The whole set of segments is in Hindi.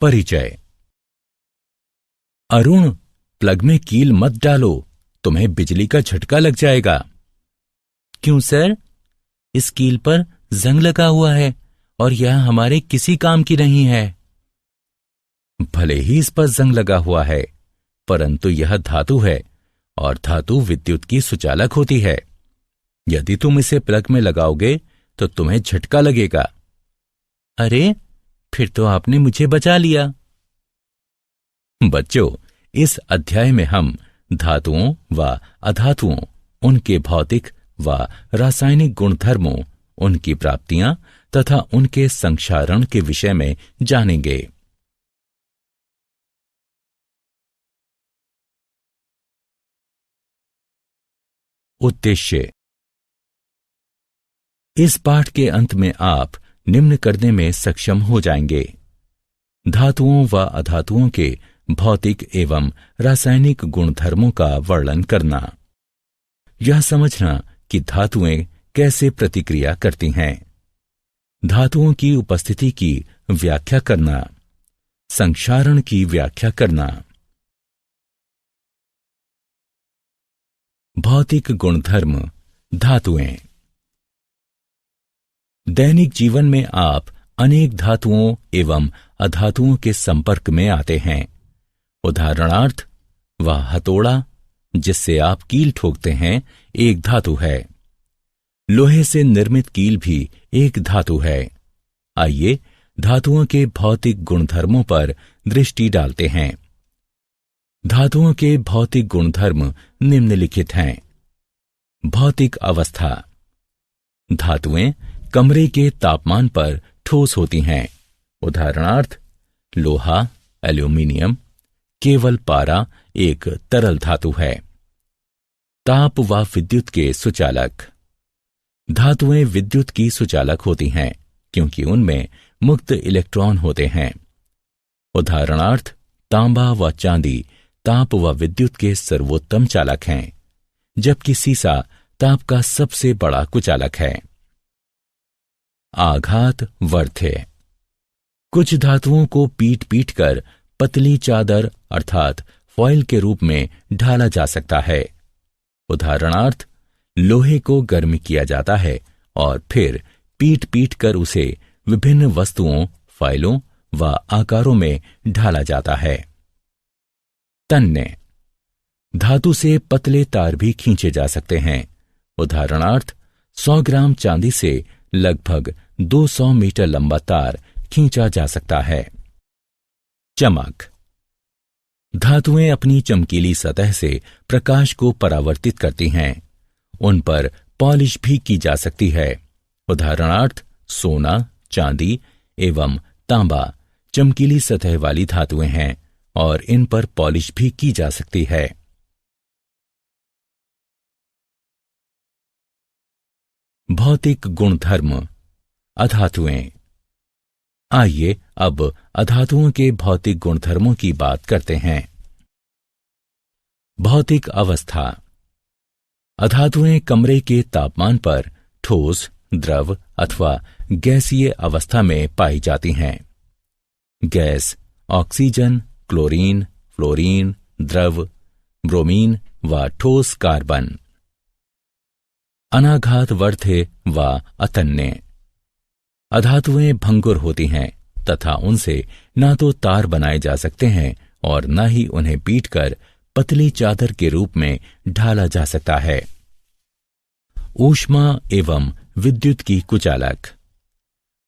परिचय। अरुण, प्लग में कील मत डालो, तुम्हें बिजली का झटका लग जाएगा। क्यों सर? इस कील पर जंग लगा हुआ है और यह हमारे किसी काम की नहीं है। भले ही इस पर जंग लगा हुआ है, परंतु यह धातु है और धातु विद्युत की सुचालक होती है। यदि तुम इसे प्लग में लगाओगे तो तुम्हें झटका लगेगा। अरे, फिर तो आपने मुझे बचा लिया। बच्चों, इस अध्याय में हम धातुओं व अधातुओं, उनके भौतिक व रासायनिक गुणधर्मों, उनकी प्राप्तियां तथा उनके संक्षारण के विषय में जानेंगे। उद्देश्य। इस पाठ के अंत में आप निम्न करने में सक्षम हो जाएंगे: धातुओं व अधातुओं के भौतिक एवं रासायनिक गुणधर्मों का वर्णन करना, यह समझना कि धातुएं कैसे प्रतिक्रिया करती हैं, धातुओं की उपस्थिति की व्याख्या करना, संक्षारण की व्याख्या करना। भौतिक गुणधर्म धातुएं। दैनिक जीवन में आप अनेक धातुओं एवं अधातुओं के संपर्क में आते हैं। उदाहरणार्थ, वह हथौड़ा जिससे आप कील ठोकते हैं एक धातु है। लोहे से निर्मित कील भी एक धातु है। आइए धातुओं के भौतिक गुणधर्मों पर दृष्टि डालते हैं। धातुओं के भौतिक गुणधर्म निम्नलिखित हैं। भौतिक अवस्था। धातुएं कमरे के तापमान पर ठोस होती हैं। उदाहरणार्थ, लोहा, एल्यूमीनियम। केवल पारा एक तरल धातु है। ताप व विद्युत के सुचालक। धातुएं विद्युत की सुचालक होती हैं क्योंकि उनमें मुक्त इलेक्ट्रॉन होते हैं। उदाहरणार्थ, तांबा व चांदी ताप व विद्युत के सर्वोत्तम चालक हैं, जबकि सीसा ताप का सबसे बड़ा कुचालक है। आघात वर्ध्य। कुछ धातुओं को पीट पीट कर पतली चादर अर्थात फॉइल के रूप में ढाला जा सकता है। उदाहरणार्थ, लोहे को गर्म किया जाता है और फिर पीट पीट कर उसे विभिन्न वस्तुओं, फाइलों व आकारों में ढाला जाता है। तन्य। धातु से पतले तार भी खींचे जा सकते हैं। उदाहरणार्थ, 100 ग्राम चांदी से लगभग 200 मीटर लंबा तार खींचा जा सकता है। चमक। धातुएं अपनी चमकीली सतह से प्रकाश को परावर्तित करती हैं। उन पर पॉलिश भी की जा सकती है। उदाहरणार्थ, सोना, चांदी एवं तांबा चमकीली सतह वाली धातुएं हैं और इन पर पॉलिश भी की जा सकती है। भौतिक गुणधर्म अधातुएं। आइए अब अधातुओं के भौतिक गुणधर्मों की बात करते हैं। भौतिक अवस्था। अधातुएं कमरे के तापमान पर ठोस, द्रव अथवा गैसीय अवस्था में पाई जाती हैं। गैस ऑक्सीजन, क्लोरीन, फ्लोरीन, द्रव ब्रोमीन व ठोस कार्बन। अनाघात वर्ध्य व अतन्य। अधातुएं भंगुर होती हैं तथा उनसे ना तो तार बनाए जा सकते हैं और न ही उन्हें पीटकर पतली चादर के रूप में ढाला जा सकता है। ऊष्मा एवं विद्युत की कुचालक।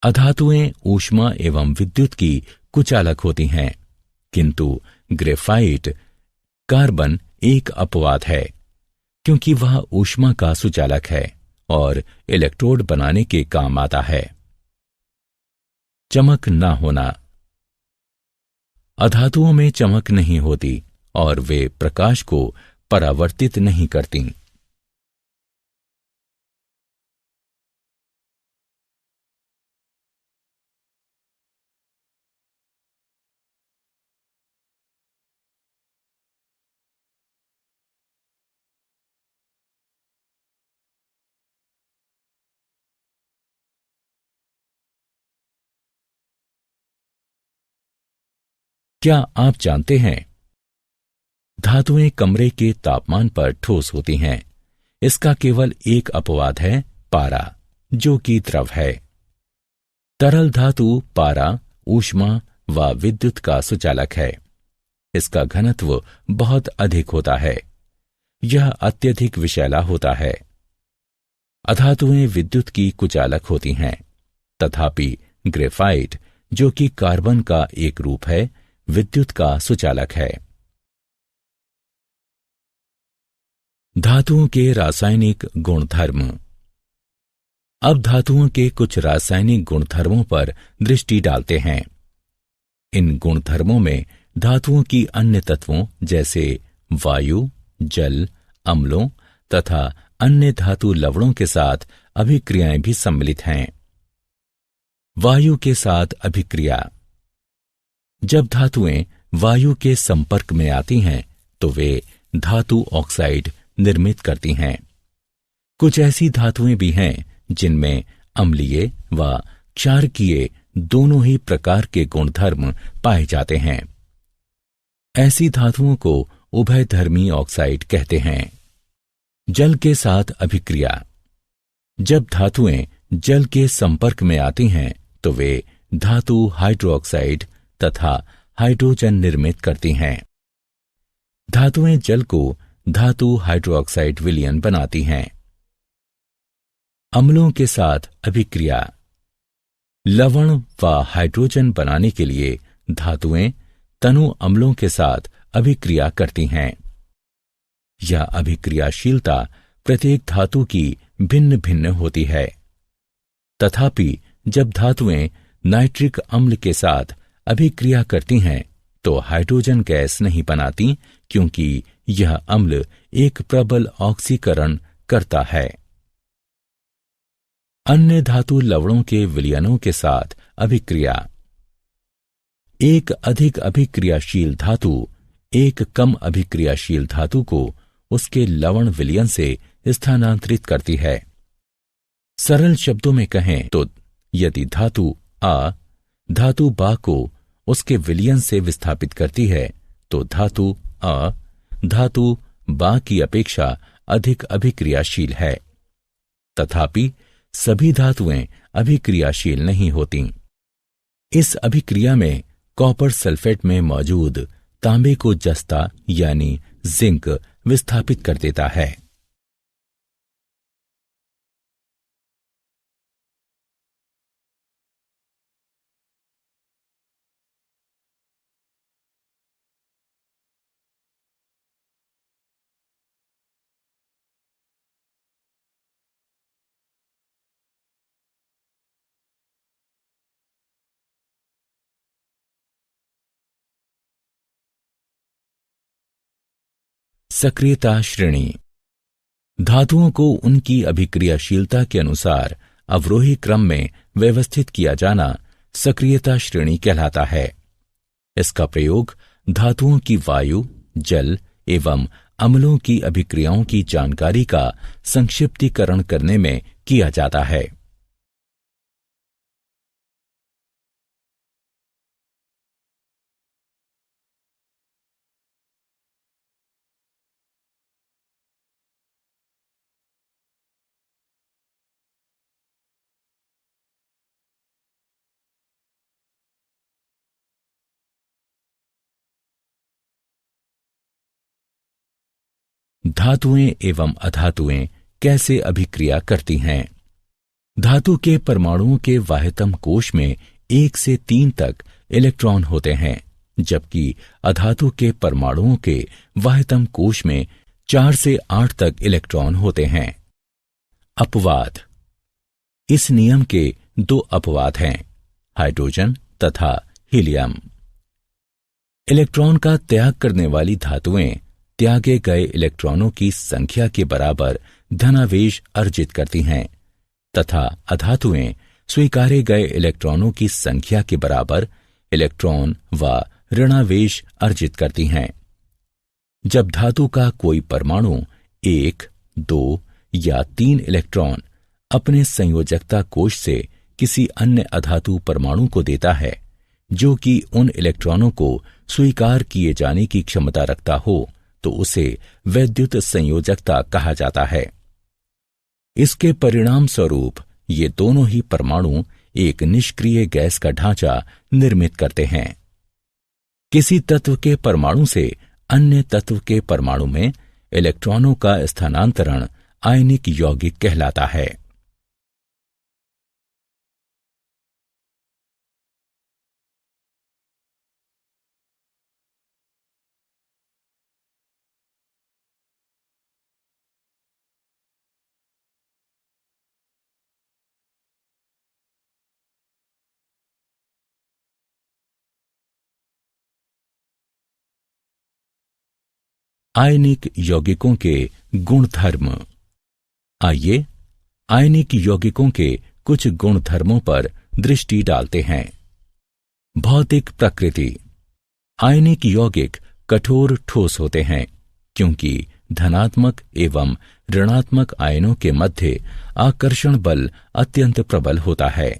अधातुएं ऊष्मा एवं विद्युत की कुचालक होती हैं, किंतु ग्रेफाइट कार्बन एक अपवाद है क्योंकि वह ऊष्मा का सुचालक है और इलेक्ट्रोड बनाने के काम आता है। चमक न होना। अधातुओं में चमक नहीं होती और वे प्रकाश को परावर्तित नहीं करती। क्या आप जानते हैं, धातुएं कमरे के तापमान पर ठोस होती हैं। इसका केवल एक अपवाद है, पारा, जो कि द्रव है। तरल धातु पारा ऊष्मा व विद्युत का सुचालक है। इसका घनत्व बहुत अधिक होता है। यह अत्यधिक विषैला होता है। अधातुएं विद्युत की कुचालक होती हैं, तथापि ग्रेफाइट, जो कि कार्बन का एक रूप है, विद्युत का सुचालक है। धातुओं के रासायनिक गुणधर्म। अब धातुओं के कुछ रासायनिक गुणधर्मों पर दृष्टि डालते हैं। इन गुणधर्मों में धातुओं की अन्य तत्वों जैसे वायु, जल, अम्लों तथा अन्य धातु लवणों के साथ अभिक्रियाएं भी सम्मिलित हैं। वायु के साथ अभिक्रिया। जब धातुएं वायु के संपर्क में आती हैं तो वे धातु ऑक्साइड निर्मित करती हैं। कुछ ऐसी धातुएं भी हैं जिनमें अम्लीय व क्षारकीय दोनों ही प्रकार के गुणधर्म पाए जाते हैं। ऐसी धातुओं को उभयधर्मी ऑक्साइड कहते हैं। जल के साथ अभिक्रिया। जब धातुएं जल के संपर्क में आती हैं तो वे धातु हाइड्रोक्साइड तथा हाइड्रोजन निर्मित करती हैं। धातुएं जल को धातु हाइड्रोक्साइड विलयन बनाती हैं। अम्लों के साथ अभिक्रिया। लवण व हाइड्रोजन बनाने के लिए धातुएं तनु अम्लों के साथ अभिक्रिया करती हैं। यह अभिक्रियाशीलता प्रत्येक धातु की भिन्न भिन्न होती है। तथापि जब धातुएं नाइट्रिक अम्ल के साथ अभिक्रिया करती हैं तो हाइड्रोजन गैस नहीं बनाती, क्योंकि यह अम्ल एक प्रबल ऑक्सीकरण करता है। अन्य धातु लवणों के विलयनों के साथ अभिक्रिया। एक अधिक अभिक्रियाशील धातु एक कम अभिक्रियाशील धातु को उसके लवण विलयन से स्थानांतरित करती है। सरल शब्दों में कहें तो यदि धातु आ धातु बा को उसके विलयन से विस्थापित करती है तो धातु आ धातु बा की अपेक्षा अधिक अभिक्रियाशील है। तथापि सभी धातुएं अभिक्रियाशील नहीं होती। इस अभिक्रिया में कॉपर सल्फेट में मौजूद तांबे को जस्ता यानी जिंक विस्थापित कर देता है। सक्रियता श्रेणी। धातुओं को उनकी अभिक्रियाशीलता के अनुसार अवरोही क्रम में व्यवस्थित किया जाना सक्रियता श्रेणी कहलाता है। इसका प्रयोग धातुओं की वायु, जल एवं अम्लों की अभिक्रियाओं की जानकारी का संक्षिप्तीकरण करने में किया जाता है। धातुएं एवं अधातुएं कैसे अभिक्रिया करती हैं। धातु के परमाणुओं के वाह्यतम कोश में 1 से 3 तक इलेक्ट्रॉन होते हैं, जबकि अधातु के परमाणुओं के वाह्यतम कोश में 4 से 8 तक इलेक्ट्रॉन होते हैं। अपवाद। इस नियम के 2 अपवाद हैं, हाइड्रोजन तथा हीलियम। इलेक्ट्रॉन का त्याग करने वाली धातुएं त्यागे गए इलेक्ट्रॉनों की संख्या के बराबर धनावेश अर्जित करती हैं तथा अधातुएं स्वीकारे गए इलेक्ट्रॉनों की संख्या के बराबर इलेक्ट्रॉन व ऋणावेश अर्जित करती हैं। जब धातु का कोई परमाणु 1, 2 या 3 इलेक्ट्रॉन अपने संयोजकता कोश से किसी अन्य अधातु परमाणु को देता है, जो कि उन इलेक्ट्रॉनों को स्वीकार किए जाने की क्षमता रखता हो तो उसे वैद्युत संयोजकता कहा जाता है। इसके परिणाम स्वरूप ये दोनों ही परमाणु एक निष्क्रिय गैस का ढांचा निर्मित करते हैं। किसी तत्व के परमाणु से अन्य तत्व के परमाणु में इलेक्ट्रॉनों का स्थानांतरण आयनिक यौगिक कहलाता है। आयनिक यौगिकों के गुणधर्म। आइए आयनिक यौगिकों के कुछ गुणधर्मों पर दृष्टि डालते हैं। भौतिक प्रकृति। आयनिक यौगिक कठोर ठोस होते हैं क्योंकि धनात्मक एवं ऋणात्मक आयनों के मध्य आकर्षण बल अत्यंत प्रबल होता है।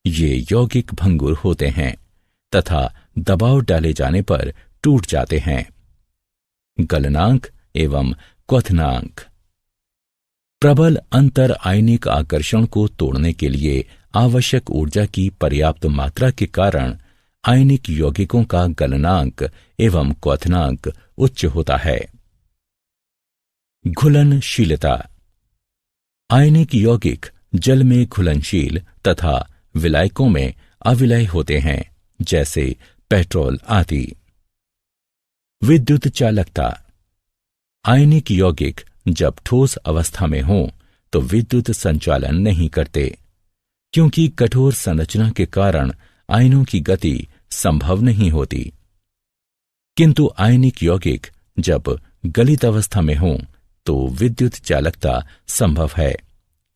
ये यौगिक भंगुर होते हैं तथा दबाव डाले जाने पर टूट जाते हैं। गलनांक एवं क्वथनांक। प्रबल अंतर आयनिक आकर्षण को तोड़ने के लिए आवश्यक ऊर्जा की पर्याप्त मात्रा के कारण आयनिक यौगिकों का गलनांक एवं क्वथनांक उच्च होता है। घुलनशीलता। आयनिक यौगिक जल में घुलनशील तथा विलायकों में अविलय होते हैं, जैसे पेट्रोल आदि। विद्युत चालकता। आयनिक यौगिक जब ठोस अवस्था में हों तो विद्युत संचालन नहीं करते, क्योंकि कठोर संरचना के कारण आयनों की गति संभव नहीं होती। किंतु आयनिक यौगिक जब गलित अवस्था में हों तो विद्युत चालकता संभव है,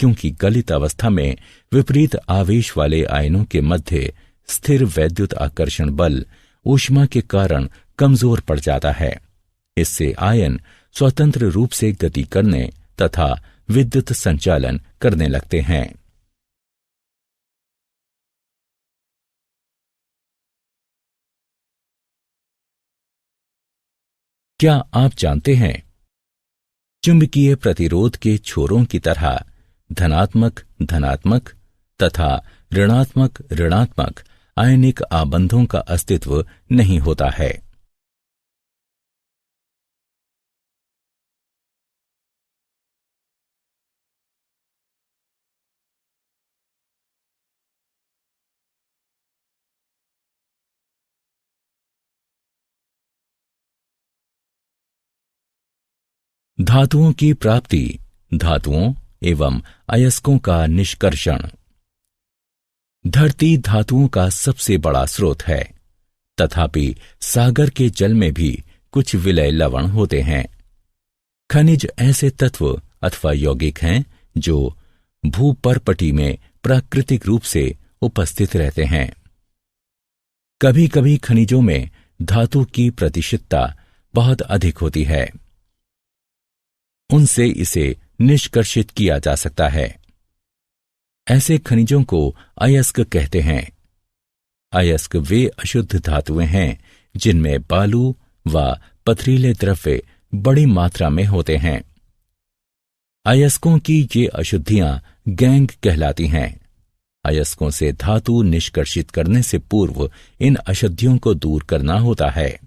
क्योंकि गलित अवस्था में विपरीत आवेश वाले आयनों के मध्य स्थिर वैद्युत आकर्षण बल ऊष्मा के कारण कमजोर पड़ जाता है। इससे आयन स्वतंत्र रूप से गति करने तथा विद्युत संचालन करने लगते हैं। क्या आप जानते हैं, चुंबकीय प्रतिरोध के छोरों की तरह धनात्मक धनात्मक तथा ऋणात्मक ऋणात्मक आयनिक आबंधों का अस्तित्व नहीं होता है। धातुओं की प्राप्ति, धातुओं एवं अयस्कों का निष्कर्षण। धरती धातुओं का सबसे बड़ा स्रोत है, तथापि सागर के जल में भी कुछ विलय लवण होते हैं। खनिज ऐसे तत्व अथवा यौगिक हैं जो भूपर्पटी में प्राकृतिक रूप से उपस्थित रहते हैं। कभी कभी खनिजों में धातु की प्रतिशतता बहुत अधिक होती है, उनसे इसे निष्कर्षित किया जा सकता है। ऐसे खनिजों को अयस्क कहते हैं। अयस्क वे अशुद्ध धातुएं हैं जिनमें बालू व पथरीले द्रव्य बड़ी मात्रा में होते हैं। अयस्कों की ये अशुद्धियां गैंग कहलाती हैं। अयस्कों से धातु निष्कर्षित करने से पूर्व इन अशुद्धियों को दूर करना होता है।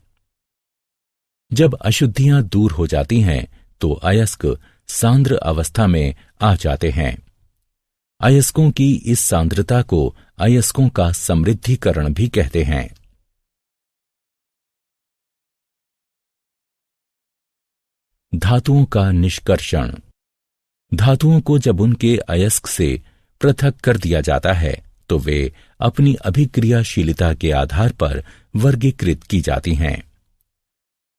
जब अशुद्धियां दूर हो जाती हैं तो अयस्क सांद्र अवस्था में आ जाते हैं। अयस्कों की इस सांद्रता को अयस्कों का समृद्धिकरण भी कहते हैं। धातुओं का निष्कर्षण। धातुओं को जब उनके अयस्क से पृथक कर दिया जाता है तो वे अपनी अभिक्रियाशीलता के आधार पर वर्गीकृत की जाती हैं।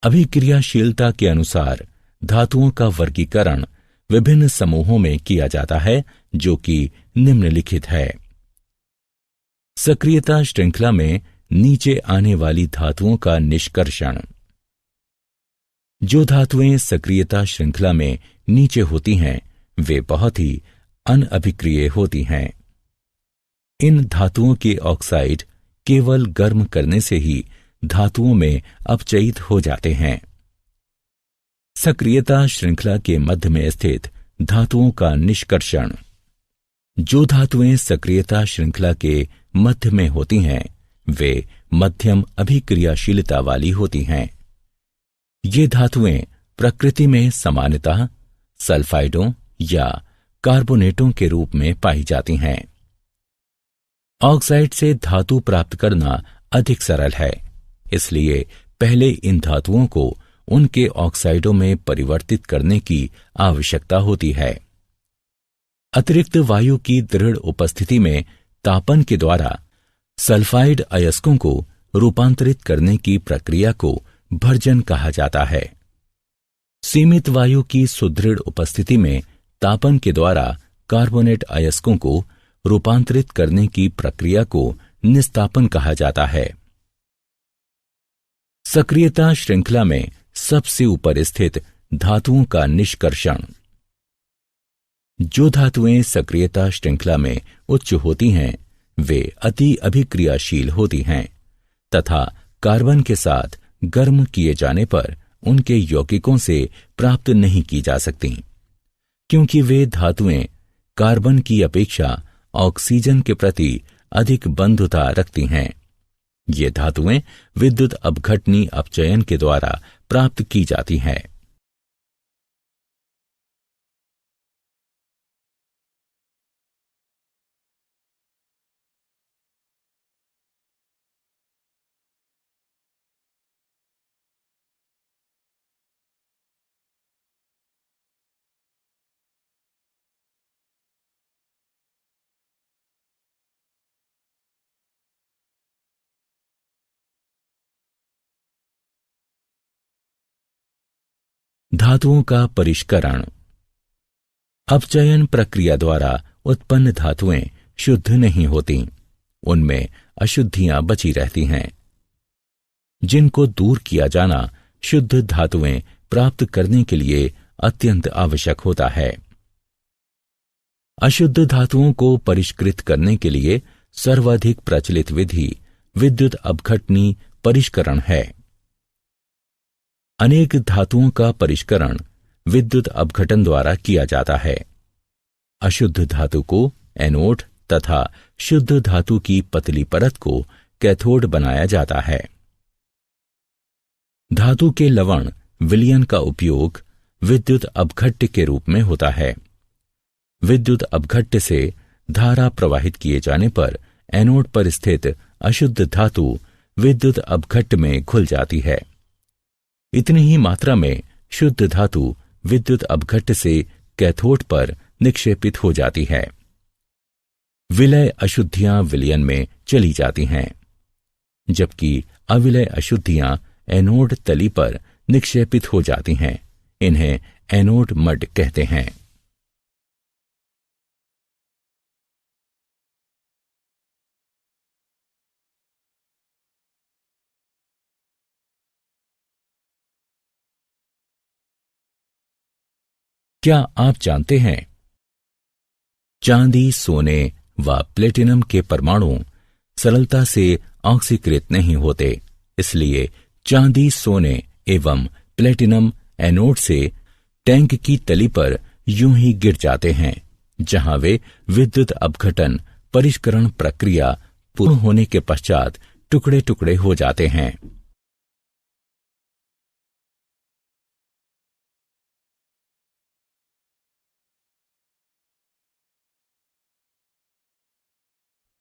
अभिक्रियाशीलता के अनुसार धातुओं का वर्गीकरण विभिन्न समूहों में किया जाता है, जो कि निम्नलिखित है। सक्रियता श्रृंखला में नीचे आने वाली धातुओं का निष्कर्षण। जो धातुएं सक्रियता श्रृंखला में नीचे होती हैं वे बहुत ही अनअभिक्रिय होती हैं। इन धातुओं के ऑक्साइड केवल गर्म करने से ही धातुओं में अपचयित हो जाते हैं। सक्रियता श्रृंखला के मध्य में स्थित धातुओं का निष्कर्षण। जो धातुएं सक्रियता श्रृंखला के मध्य में होती हैं वे मध्यम अभिक्रियाशीलता वाली होती हैं। ये धातुएं प्रकृति में सामान्यतः सल्फाइडों या कार्बोनेटों के रूप में पाई जाती हैं। ऑक्साइड से धातु प्राप्त करना अधिक सरल है, इसलिए पहले इन धातुओं को उनके ऑक्साइडों में परिवर्तित करने की आवश्यकता होती है। अतिरिक्त वायु की दृढ़ उपस्थिति में तापन के द्वारा सल्फाइड अयस्कों को रूपांतरित करने की प्रक्रिया को भर्जन कहा जाता है। सीमित वायु की सुदृढ़ उपस्थिति में तापन के द्वारा कार्बोनेट अयस्कों को रूपांतरित करने की प्रक्रिया को निस्तापन कहा जाता है। सक्रियता श्रृंखला में सबसे ऊपर स्थित धातुओं का निष्कर्षण। जो धातुएं सक्रियता श्रृंखला में उच्च होती हैं वे अति अभिक्रियाशील होती हैं तथा कार्बन के साथ गर्म किए जाने पर उनके यौगिकों से प्राप्त नहीं की जा सकती, क्योंकि वे धातुएं कार्बन की अपेक्षा ऑक्सीजन के प्रति अधिक बंधुता रखती हैं। ये धातुएं विद्युत अपघटनी अपचयन के द्वारा प्राप्त की जाती हैं। धातुओं का परिष्करण। अपचयन प्रक्रिया द्वारा उत्पन्न धातुएं शुद्ध नहीं होती, उनमें अशुद्धियां बची रहती हैं, जिनको दूर किया जाना शुद्ध धातुएं प्राप्त करने के लिए अत्यंत आवश्यक होता है। अशुद्ध धातुओं को परिष्कृत करने के लिए सर्वाधिक प्रचलित विधि विद्युत अपघटनी परिष्करण है। अनेक धातुओं का परिष्करण विद्युत अपघटन द्वारा किया जाता है। अशुद्ध धातु को एनोड तथा शुद्ध धातु की पतली परत को कैथोड बनाया जाता है। धातु के लवण विलयन का उपयोग विद्युत अपघट्य के रूप में होता है। विद्युत अपघट्य से धारा प्रवाहित किए जाने पर एनोड पर स्थित अशुद्ध धातु विद्युत अपघट्य में घुल जाती है। इतनी ही मात्रा में शुद्ध धातु विद्युत अपघट्य से कैथोड पर निक्षेपित हो जाती है। विलय अशुद्धियां विलयन में चली जाती हैं, जबकि अविलय अशुद्धियां एनोड तली पर निक्षेपित हो जाती हैं। इन्हें एनोड मड कहते हैं। क्या आप जानते हैं चांदी, सोने व प्लेटिनम के परमाणु सरलता से ऑक्सीकृत नहीं होते, इसलिए चांदी, सोने एवं प्लेटिनम एनोड से टैंक की तली पर यूं ही गिर जाते हैं, जहां वे विद्युत अपघटन परिष्करण प्रक्रिया पूर्ण होने के पश्चात टुकड़े टुकड़े हो जाते हैं।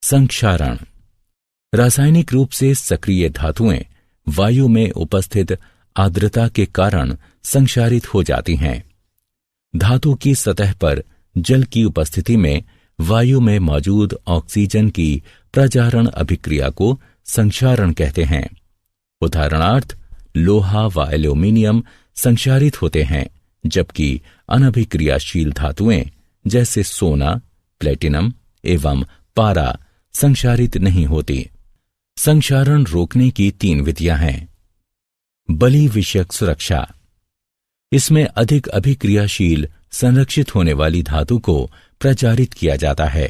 संक्षारण। रासायनिक रूप से सक्रिय धातुएं वायु में उपस्थित आर्द्रता के कारण संक्षारित हो जाती हैं। धातु की सतह पर जल की उपस्थिति में वायु में मौजूद ऑक्सीजन की प्रजारण अभिक्रिया को संक्षारण कहते हैं। उदाहरणार्थ लोहा व एल्यूमीनियम संक्षारित होते हैं, जबकि अनभिक्रियाशील धातुएं जैसे सोना, प्लेटिनम एवं पारा संक्षारित नहीं होती। संक्षारण रोकने की 3 विधियां हैं। बलि विषयक सुरक्षा। इसमें अधिक अभिक्रियाशील संरक्षित होने वाली धातु को प्रचारित किया जाता है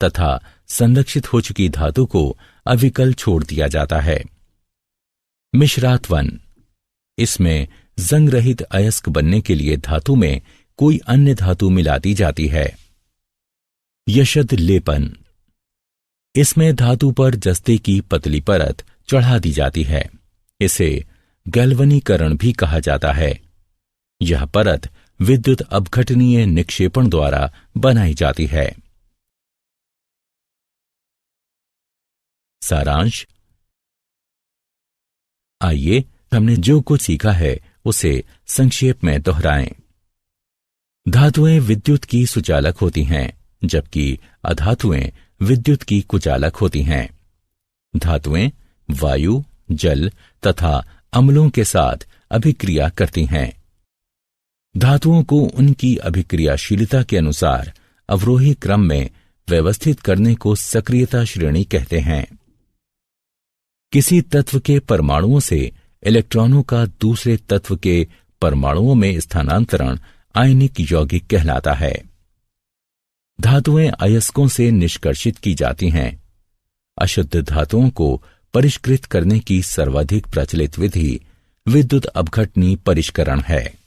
तथा संरक्षित हो चुकी धातु को अविकल छोड़ दिया जाता है। मिश्रात्वन, इसमें जंग रहित अयस्क बनने के लिए धातु में कोई अन्य धातु मिला दी जाती है। यशद लेपन, इसमें धातु पर जस्ते की पतली परत चढ़ा दी जाती है। इसे गैल्वनीकरण भी कहा जाता है। यह परत विद्युत अपघटनीय निक्षेपण द्वारा बनाई जाती है। सारांश, आइए हमने जो कुछ सीखा है उसे संक्षेप में दोहराएं। धातुएं विद्युत की सुचालक होती हैं, जबकि अधातुएं विद्युत की कुचालक होती हैं। धातुएं वायु, जल तथा अम्लों के साथ अभिक्रिया करती हैं। धातुओं को उनकी अभिक्रियाशीलता के अनुसार अवरोही क्रम में व्यवस्थित करने को सक्रियता श्रेणी कहते हैं। किसी तत्व के परमाणुओं से इलेक्ट्रॉनों का दूसरे तत्व के परमाणुओं में स्थानांतरण आयनिक यौगिक कहलाता है। धातुएं अयस्कों से निष्कर्षित की जाती हैं। अशुद्ध धातुओं को परिष्कृत करने की सर्वाधिक प्रचलित विधि विद्युत अपघटनी परिष्करण है।